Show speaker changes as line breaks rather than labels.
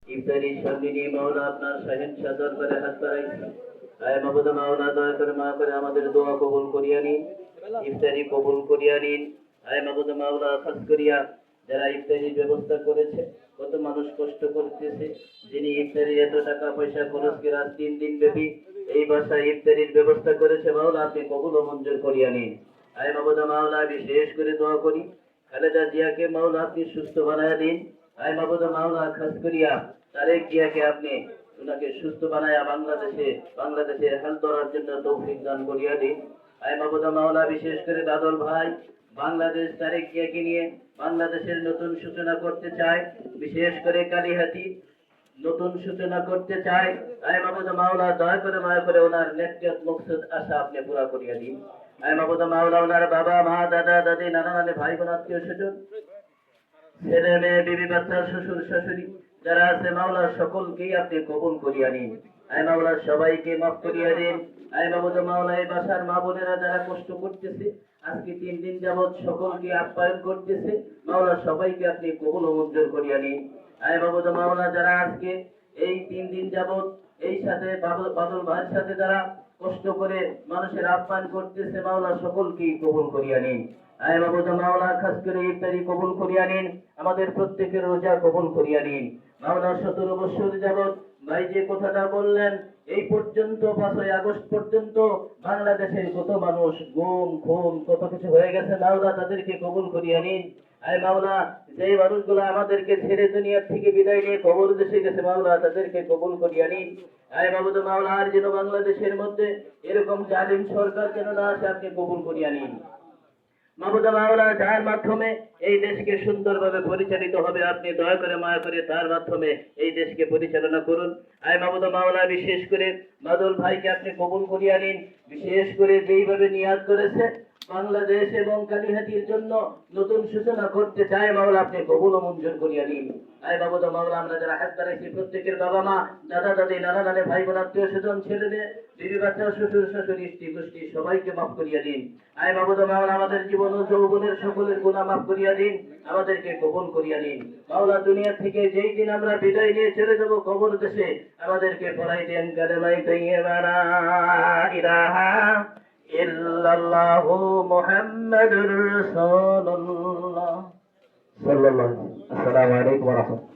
ইফতারির সামনে নিয়ে মাওলা আপনার শাহেনশাহ দরবারে হাত বাড়াইছি। আয় মাবুদ মাওলা দয়া করে মা করে আমাদের দোয়া কবুল করিয়া নিন, ইফতারি কবুল করিয়া নিন। আয় মাবুদ মাওলা খাস করিয়া যারা ইফতারির ব্যবস্থা করেছে, কত মানুষ কষ্ট করতেছে, যিনি ইফতারির এত টাকা পয়সা খরচ করে আজ 3 দিন ব্যাপী এই বাসায় ইফতারির ব্যবস্থা করেছে, মাওলা আপনি কবুল ও মঞ্জুর করিয়া নিন। আয় মাবুদ মাওলা বিশেষ করে দোয়া করি খালেদা জিয়াকে মাওলা আপনি সুস্থ বানায়া দিন। আয় মাবুদ মাওলা খাস করিয়া তারেক জিয়াকে আপনি ওনাকে সুস্থ বানায়া বাংলাদেশের হাল ধরার জন্য তৌফিক দান করিয়া দিন। আয় মাবুদ মাওলা বিশেষ করে বাদল ভাই বাংলাদেশ তারেক জিয়াকে নিয়ে বাংলাদেশের নতুন সূচনা করতে চায়, বিশেষ করে কালিহাতি নতুন সূচনা করতে চায়। আয় মাবুদ মাওলা দয়া করে মায়া করে ওনার নেকিয়ত মকসদ আশা আপনি পুরা করিয়া দিন। আয় মাবুদ মাওলা ওনার বাবা মা দাদা দাদি নানা নানি ভাই বোন আত্মীয় স্বজন ছেলে মেয়ে বিবি বাচ্চা শ্বশুর শাশুড়ি যারা আছে মাওলা সকলকেই আপনি কবুল করিয়া নিন। আয় মাওলা সবাইকে মাফ করিয়া দিন। আয় মাবুদ মাওলা এই বাসার মা বোনেরা যারা কষ্ট করতেছে আজকে 3 দিন যাবৎ সকলকে আপ্যায়ন করতেছে, মাওলা সবাইকে আপনি কবুল ও মঞ্জুর করিয়া নিন। আয় মাবুদ মাওলা যারা আজকে এই 3 দিন যাবৎ এই সাথে বাদল ভাইয়ের সাথে যারা কষ্ট করে মানুষের আপ্যায়ন করতেছে, মাওলা সকলকেই কবুল করিয়া নিন। আয় মাবুদ মাওলা খাস করে ইফতারি কবুল করিয়া নিন, আমাদের প্রত্যেকের রোজা কবুল করিয়া নিন। মাওলা 17 বছর যাবৎ ভাই যে কথাটা বললেন এই পর্যন্ত 5ই আগস্ট পর্যন্ত বাংলাদেশের কত মানুষ গুম খুন কত কিছু হয়ে গেছে, মাওলা তাদেরকে কবুল করিয়া নিন। আয় মাওলা যে মানুষগুলো আমাদেরকে ছেড়ে দুনিয়ার থেকে বিদায় নিয়ে কবর দেশে গেছে, মাওলা তাদেরকে কবুল করিয়া নিন। আয় মাবুদ মাওলা আর যেন বাংলাদেশের মধ্যে এরকম জালিম সরকার যেন না আসে, আপনি কবুল করিয়া নিন। মাবুদ মাওলা যার মাধ্যমে এই দেশকে সুন্দরভাবে পরিচালিত হবে আপনি দয়া করে মায়া করে তার মাধ্যমে এই দেশকে পরিচালনা করুন। আয় মাবুদ মাওলা বিশেষ করে বাদল ভাইকে আপনি কবুল করিয়া নিন, বিশেষ করে যেইভাবে নিয়াত করেছে বাংলাদেশ এবং কালিহাতির জন্য নতুন সূচনা করতে চায়, মাওলা আপনি কবুল ও মঞ্জুর করিয়া নিন। আয় মাবুদ মাওলা আমরা যারা হাত বাড়াইছি প্রত্যেকের বাবা মা দাদা দাদি নানা নানি ভাই বোন আত্মীয় স্বজন ছেলে মেয়ে বিবি বাচ্চা শ্বশুর শাশুড়ি স্ত্রী গোষ্ঠী সবাইকে মাফ করিয়া দিন। আয় মাবুদ মাওলা আমাদের জীবন ও যৌবনের সকলের গুনাহ মাফ করিয়া দিন, আমাদেরকে কবুল করিয়া দিন। মাওলা দুনিয়া থেকে যেই দিন আমরা বিদায় নিয়ে চলে যাব কবর দেশে, আমাদেরকে পড়াই দেন কালেমায়ে তাইয়্যিবা লা ইলাহা ইল্লাল্লাহু মুহাম্মাদুর রাসূলুল্লাহ সাল্লাল্লাহু আলাইহি ওয়া সাল্লাম। আসসালামু আলাইকুম ওয়া রাহমাতুল্লাহ।